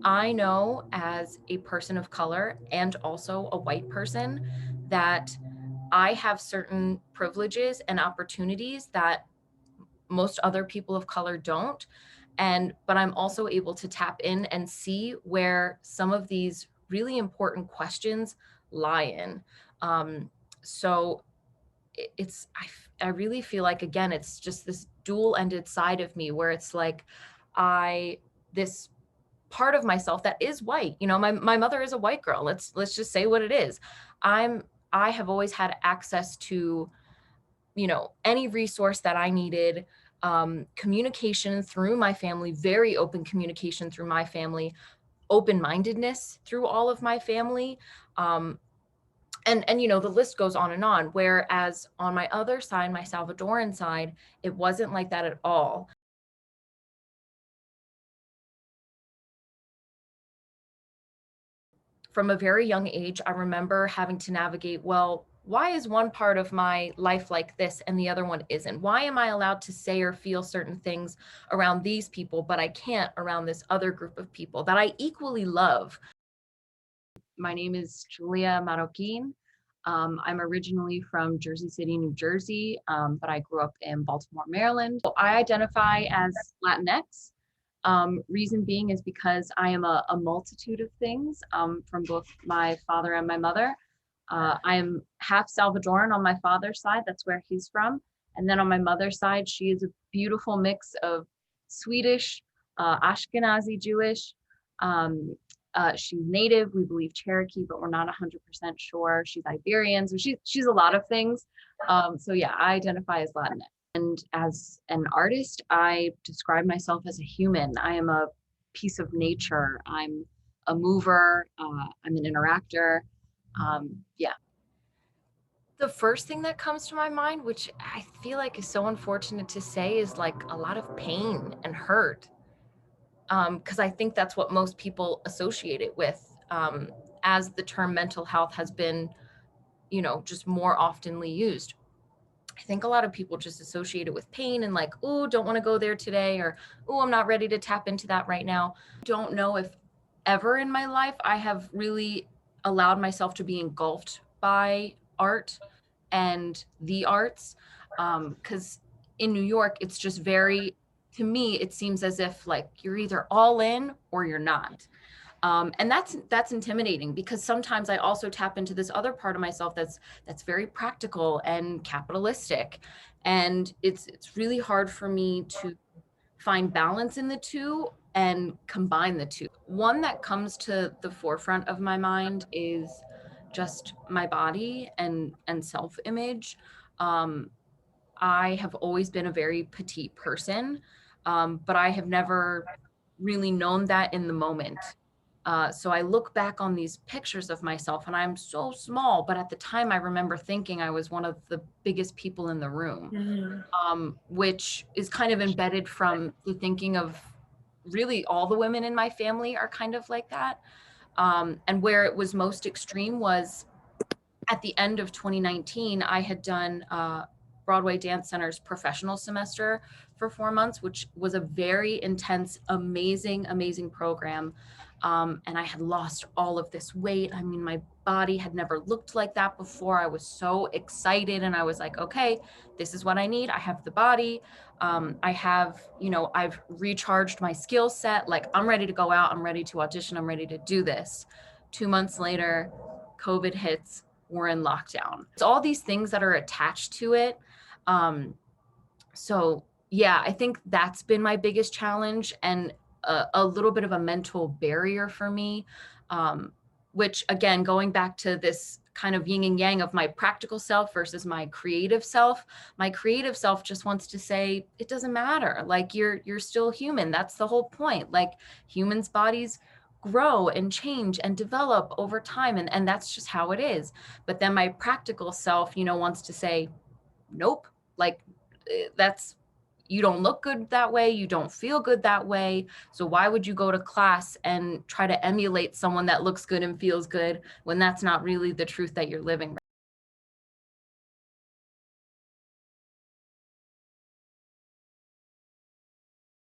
I know as a person of color and also a white person that I have certain privileges and opportunities that most other people of color don't. But I'm also able to tap in and see where some of these really important questions lie in. Um, so I really feel like, again, it's just this dual ended side of me where it's like, this part of myself that is white. My mother is a white girl. Let's just say what it is. I'm I have always had access to, any resource that I needed, communication through my family, very open communication through my family, open-mindedness through all of my family. Um, and the list goes on and on. Whereas on my other side, my Salvadoran side, it wasn't like that at all. From a very young age, I remember having to navigate, well, why is one part of my life like this and the other one isn't? Why am I allowed to say or feel certain things around these people, but I can't around this other group of people that I equally love? My name is Julia Marroquin. I'm originally from Jersey City, New Jersey, but I grew up in Baltimore, Maryland. So I identify as Latinx. Reason being is because I am a multitude of things from both my father and my mother. I am half Salvadoran on my father's side, that's where he's from. And then on my mother's side, she is a beautiful mix of Swedish, Ashkenazi Jewish. Um, she's native, we believe Cherokee, but we're not 100% sure. She's Iberian, so she's a lot of things. So yeah, I identify as Latinx. And as an artist, I describe myself as a human. I am a piece of nature. I'm a mover. I'm an interactor. Yeah. The first thing that comes to my mind, which I feel like is so unfortunate to say, is like a lot of pain and hurt. Because I think that's what most people associate it with, as the term mental health has been, just more oftenly used. I think a lot of people just associate it with pain and like, oh, don't want to go there today, or oh, I'm not ready to tap into that right now. Don't know if ever in my life I have really allowed myself to be engulfed by art and the arts. Because in New York, it's just very, to me, it seems as if like you're either all in or you're not. And that's intimidating because sometimes I also tap into this other part of myself that's very practical and capitalistic, and it's really hard for me to find balance in the two and combine the two. One that comes to the forefront of my mind is just my body and self-image. Um, I have always been a very petite person, but I have never really known that in the moment. So I look back on these pictures of myself and I'm so small, but at the time I remember thinking I was one of the biggest people in the room, Mhm. which is kind of embedded from the thinking of really all the women in my family are kind of like that. And where it was most extreme was at the end of 2019, I had done Broadway Dance Center's professional semester for 4 months, which was a very intense, amazing, amazing program. And I had lost all of this weight. I mean, my body had never looked like that before. I was so excited and I was like, okay, this is what I need. I have the body. I've recharged my skill set. Like, I'm ready to go out. I'm ready to audition. I'm ready to do this. 2 months later, COVID hits, we're in lockdown. It's all these things that are attached to it. Um, so yeah, I think that's been my biggest challenge and a little bit of a mental barrier for me. Um, which again, going back to this kind of yin and yang of my practical self versus my creative self just wants to say, it doesn't matter. Like you're still human. That's the whole point. Like humans' bodies grow and change and develop over time. And that's just how it is. But then my practical self, wants to say, nope, like that's, you don't look good that way, you don't feel good that way, so why would you go to class and try to emulate someone that looks good and feels good when that's not really the truth that you're living?